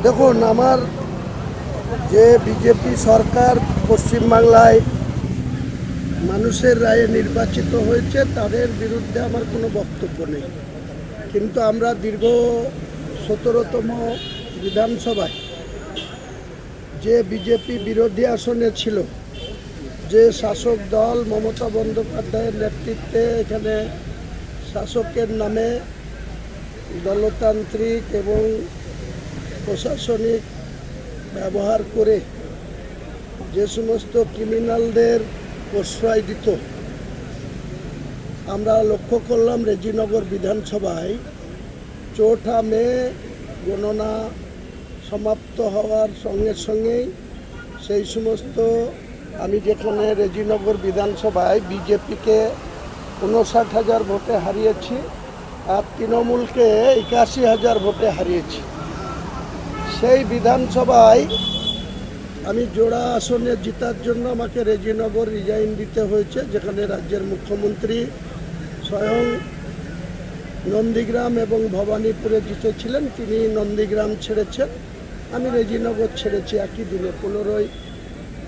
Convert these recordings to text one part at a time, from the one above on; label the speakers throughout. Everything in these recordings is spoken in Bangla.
Speaker 1: দেখুন, আমার যে বিজেপি সরকার পশ্চিমবাংলায় মানুষের রায়ে নির্বাচিত হয়েছে তাদের বিরুদ্ধে আমার কোনো বক্তব্য নেই, কিন্তু আমরা দীর্ঘ 17তম বিধানসভায় যে বিজেপি বিরোধী আসনে ছিল, যে শাসক দল মমতা বন্দ্যোপাধ্যায়ের নেতৃত্বে এখানে শাসকের নামে দলতান্ত্রিক এবং প্রশাসনিক ব্যবহার করে যে সমস্ত ক্রিমিনালদের প্রশ্রয় দিত, আমরা লক্ষ্য করলাম রেজিনগর বিধানসভায় 4 মে গণনা সমাপ্ত হওয়ার সঙ্গে সঙ্গেই সেই সমস্ত আমি যেখানে রেজিনগর বিধানসভায় বিজেপিকে 59,000 ভোটে হারিয়েছি আর তৃণমূলকে 81,000 ভোটে হারিয়েছি। সেই বিধানসভায় আমি জোড়া আসনে জেতার জন্য আমাকে রেজিনগর রিজাইন দিতে হয়েছে, যেখানে রাজ্যের মুখ্যমন্ত্রী স্বয়ং নন্দীগ্রাম এবং ভবানীপুরে জিতেছিলেন, তিনি নন্দীগ্রাম ছেড়েছেন, আমি রেজিনগর ছেড়েছি একই দিনে 15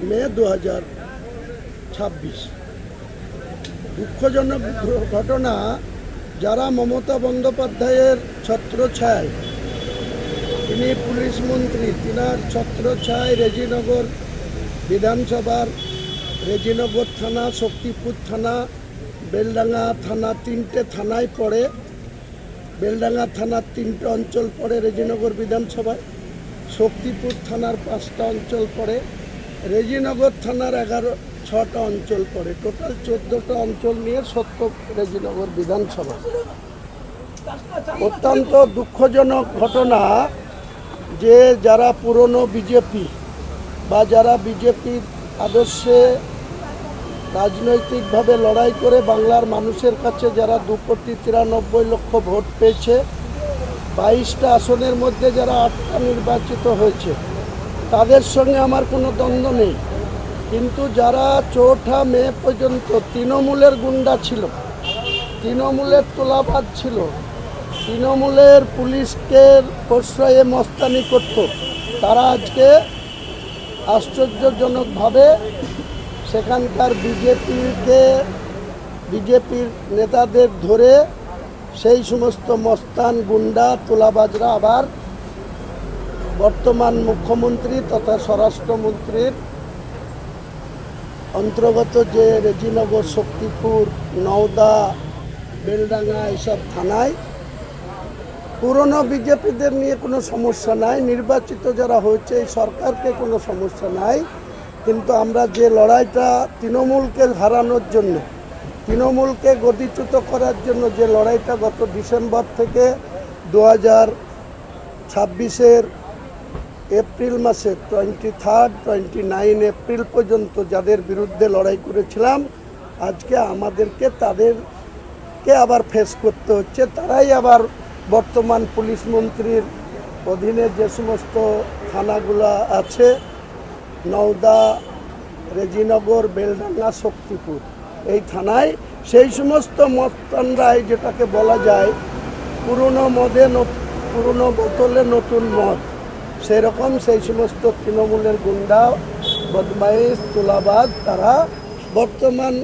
Speaker 1: মে 2026। দুঃখজনক ঘটনা, যারা মমতা বন্দ্যোপাধ্যায়ের ছত্রছায়ায়, তিনি পুলিশ মন্ত্রী, তিনার ছত্রছায়ায় রেজিনগর বিধানসভার রেজিনগর থানা, শক্তিপুর থানা, বেলডাঙ্গা থানা 3টে থানায় পড়ে। বেলডাঙ্গা থানার 3টে অঞ্চল পড়ে রেজিনগর বিধানসভায়, শক্তিপুর থানার 5টা অঞ্চল পড়ে, রেজিনগর থানার 6টা অঞ্চল পড়ে, টোটাল 14টা অঞ্চল নিয়ে রেজিনগর বিধানসভা। অত্যন্ত দুঃখজনক ঘটনা যে যারা পুরনো বিজেপি বা যারা বিজেপির আদর্শে রাজনৈতিকভাবে লড়াই করে বাংলার মানুষের কাছে যারা 2,93,00,000 ভোট পেয়েছে, 22টা আসনের মধ্যে যারা 8টা নির্বাচিত হয়েছে, তাদের সঙ্গে আমার কোনো দ্বন্দ্ব নেই। কিন্তু যারা 4 মে পর্যন্ত তৃণমূলের গুন্ডা ছিল, তৃণমূলের তোলাবাজ ছিল, তৃণমূলের পুলিশকে প্রশ্রয়ে মস্তানি করত, তারা আজকে আশ্চর্যজনকভাবে সেখানকার বিজেপির নেতাদের ধরে সেই সমস্ত মস্তান গুন্ডা তোলাবাজরা আবার বর্তমান মুখ্যমন্ত্রী তথা স্বরাষ্ট্রমন্ত্রীর অন্তর্গত যে রেজিনগর, শক্তিপুর, নওদা, বেলডাঙ্গা এইসব থানায় পুরনো বিজেপিদের নিয়ে কোনো সমস্যা নাই, নির্বাচিত যারা হয়েছে এই সরকারকে কোনো সমস্যা নাই। কিন্তু আমরা যে লড়াইটা তৃণমূলকে হারানোর জন্য, তৃণমূলকে গদিচ্যুত করার জন্য যে লড়াইটা গত ডিসেম্বর থেকে 2026-এর এপ্রিল মাসে 29 এপ্রিল পর্যন্ত যাদের বিরুদ্ধে লড়াই করেছিলাম, আজকে আমাদেরকে তাদেরকে আবার ফেস করতে হচ্ছে। তারাই আবার বর্তমান পুলিশ মন্ত্রীর অধীনে যে সমস্ত থানাগুলো আছে, নওদা, রেজিনগর, বেলডাঙ্গা, শক্তিপুর, এই থানায় সেই সমস্ত মস্তানরাই, যেটাকে বলা যায় পুরনো বোতলে নতুন মদ, সেরকম সেই সমস্ত তৃণমূলের গুন্ডা, বদমাইশ, তোলাবাজ, তারা বর্তমান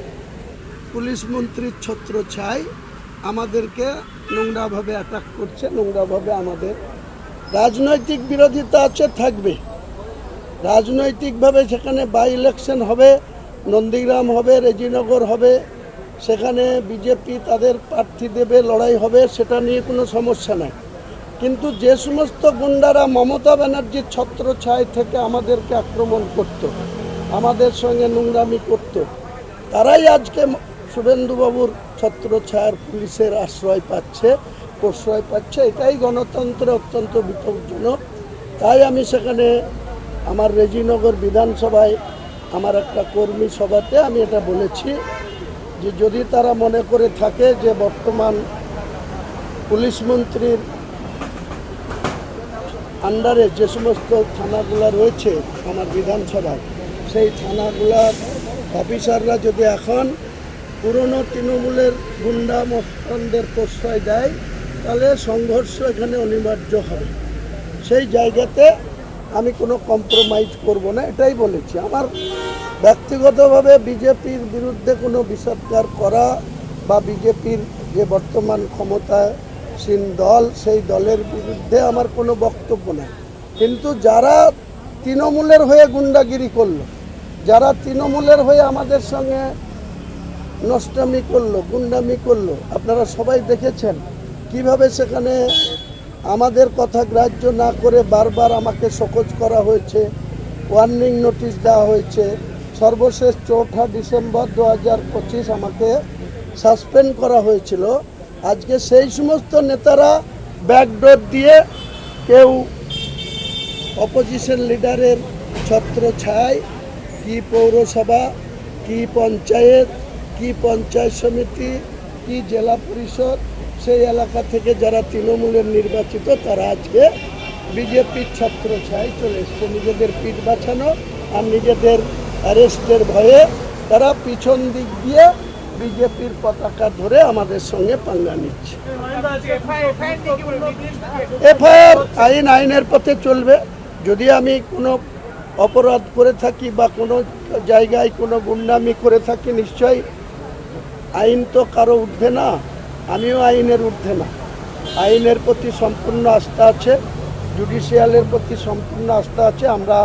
Speaker 1: পুলিশ মন্ত্রীর ছত্রছায়ায় আমাদেরকে নোংরাভাবে অ্যাটাক করছে, নোংরাভাবে আমাদের রাজনৈতিক বিরোধিতা আছে, থাকবে রাজনৈতিকভাবে। সেখানে বাই ইলেকশন হবে, নন্দীগ্রাম হবে, রেজিনগর হবে, সেখানে বিজেপি তাদের প্রার্থী দেবে, লড়াই হবে, সেটা নিয়ে কোনো সমস্যা নাই। কিন্তু যে সমস্ত গুন্ডারা মমতা ব্যানার্জির ছত্রছায়া থেকে আমাদেরকে আক্রমণ করত, আমাদের সঙ্গে নোংরামি করত, তারাই আজকে শুভেন্দুবাবুর ছত্রছায়ার পুলিশের প্রশ্রয় পাচ্ছে। এটাই গণতন্ত্রে অত্যন্ত বিপজ্জনক। তাই আমি সেখানে আমার রেজিনগর বিধানসভায় আমার একটা কর্মী সভাতে আমি এটা বলেছি যে যদি তারা মনে করে থাকে যে বর্তমান পুলিশ মন্ত্রীর আন্ডারে যে সমস্ত থানাগুলো রয়েছে আমার বিধানসভায়, সেই থানাগুলার অফিসাররা যদি এখন পুরনো তৃণমূলের গুন্ডা মস্তানদের প্রশ্রয় দেয় তাহলে সংঘর্ষ এখানে অনিবার্য হবে। সেই জায়গাতে আমি কোনো কম্প্রোমাইজ করব না, এটাই বলেছি। আমার ব্যক্তিগতভাবে বিজেপির বিরুদ্ধে কোনো বিষোদ্গার করা বা বিজেপির যে বর্তমান ক্ষমতাসীন দল সেই দলের বিরুদ্ধে আমার কোনো বক্তব্য নেই। কিন্তু যারা তৃণমূলের হয়ে গুন্ডাগিরি করলো, যারা তৃণমূলের হয়ে আমাদের সঙ্গে নষ্টামি করলো, গুন্ডামি করলো, আপনারা সবাই দেখেছেন কিভাবে সেখানে আমাদের কথা গ্রাহ্য না করে বারবার আমাকে শোকজ করা হয়েছে, ওয়ার্নিং নোটিশ দেওয়া হয়েছে। সর্বশেষ 4 ডিসেম্বর 2025 আমাকে সাসপেন্ড করা হয়েছিল। আজকে সেই সমস্ত নেতারা ব্যাকডোর দিয়ে কেউ অপোজিশন লিডারের ছত্রছায়ায় কি পৌরসভা, কি পঞ্চায়েত, কি পঞ্চায়েত সমিতি, কি জেলা পরিষদ, সেই এলাকা থেকে যারা তৃণমূলের নির্বাচিত তারা আজকে বিজেপির ছত্রছায়ায় চলে এসছে। নিজেদের পিঠ বাঁচানো আর নিজেদের অ্যারেস্টের ভয়ে তারা পিছন দিক দিয়ে বিজেপির পতাকা ধরে আমাদের সঙ্গে পাঙ্গা নিচ্ছে। এফআইআর আইনের পথে চলবে। যদি আমি কোনো অপরাধ করে থাকি বা কোনো জায়গায় কোনো গুন্ডামি করে থাকি, নিশ্চয়ই আইন তো কারো ঊর্ধ্বে না, আমিও আইনের ঊর্ধ্বে না। আইনের প্রতি সম্পূর্ণ আস্থা আছে, জুডিশিয়ালের প্রতি সম্পূর্ণ আস্থা আছে। আমরা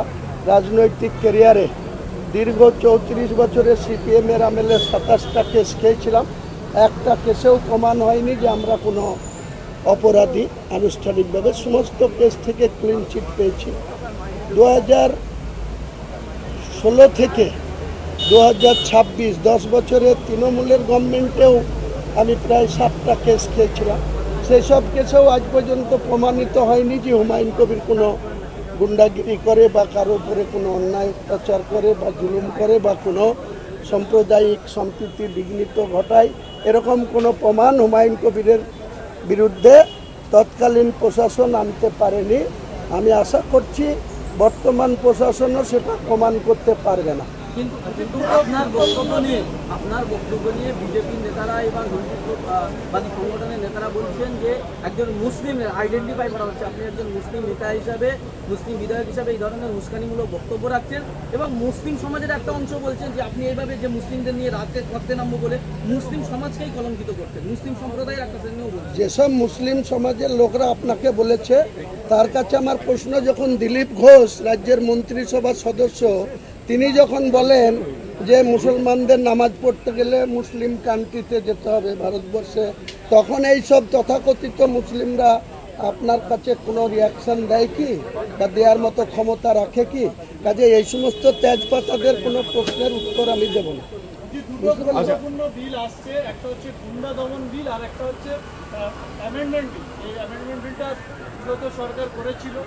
Speaker 1: রাজনৈতিক ক্যারিয়ারে দীর্ঘ 34 বছরের সিপিএমের আমলে 27টা কেস খেয়েছিলাম। একটা কেসেও প্রমাণ হয়নি যে আমরা কোনো অপরাধী। আনুষ্ঠানিকভাবে সমস্ত কেস থেকে ক্লিন চিট পেয়েছি। 2016 থেকে 2026 10 বছরের তৃণমূলের গভর্নমেন্টেও আমি প্রায় 7টা কেস খেয়েছিলাম। সেই সব কেসেও আজ পর্যন্ত প্রমাণিত হয়নি যে হুমায়ুন কবির কোনো গুন্ডাগিরি করে বা কারো উপরে কোনো অন্যায় অত্যাচার করে বা জুলুম করে বা কোনো সাম্প্রদায়িক সম্প্রীতি বিঘ্নিত ঘটায়। এরকম কোনো প্রমাণ হুমায়ুন কবিরের বিরুদ্ধে তৎকালীন প্রশাসন আনতে পারেনি। আমি আশা করছি বর্তমান প্রশাসনও সেটা প্রমাণ করতে পারবে না।
Speaker 2: কিন্তু আপনার বক্তব্য নিয়ে বিজেপির নেতারা এবং হিন্দুত্ববাদী সংগঠনের নেতারা বলছেন যে একজন মুসলিম আইডেন্টিফাই করা হচ্ছে, আপনি একজন মুসলিম নেতা হিসাবে, মুসলিম বিধায়ক হিসাবে এই ধরনের উস্কানিমূলক বক্তব্য রাখছেন এবং মুসলিম সমাজের একটা অংশ বলছেন যে আপনি এইভাবে যে মুসলিমদের নিয়ে রাজকে করতে নামবো বলে মুসলিম সমাজকেই কলঙ্কিত করছেন, মুসলিম সম্প্রদায়ের একটা শ্রেণীও বলছেন।
Speaker 1: যেসব মুসলিম সমাজের লোকরা আপনাকে বলেছে তার কাছে আমার প্রশ্ন, যখন দিলীপ ঘোষ রাজ্যের মন্ত্রিসভার সদস্য তিনি যখন বলেন যে মুসলমানদের নামাজ পড়তে গেলে মুসলিম কান্ট্রিতে যেতে হবে ভারতবর্ষে, তখন এই সব তথাকথিত মুসলিমরা আপনার কাছে কোনো রিয়াকশন দেয় কি বা দেওয়ার মতো ক্ষমতা রাখে কি? কাজে এই সমস্ত তেজপাতাদের কোনো প্রশ্নের উত্তর আমি দেব না।
Speaker 3: বিল আসছে, একটা হচ্ছে গুন্ডা দমন বিল আর একটা হচ্ছে অ্যামেন্ডমেন্ট বিল। এই অ্যামেন্ডমেন্ট বিলটা বিগত সরকার করেছিল,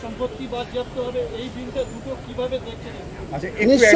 Speaker 3: সম্পত্তি বাজেয়াপ্ত হবে। এই বিলটা দুটো কিভাবে দেখছেন?
Speaker 1: নিশ্চয়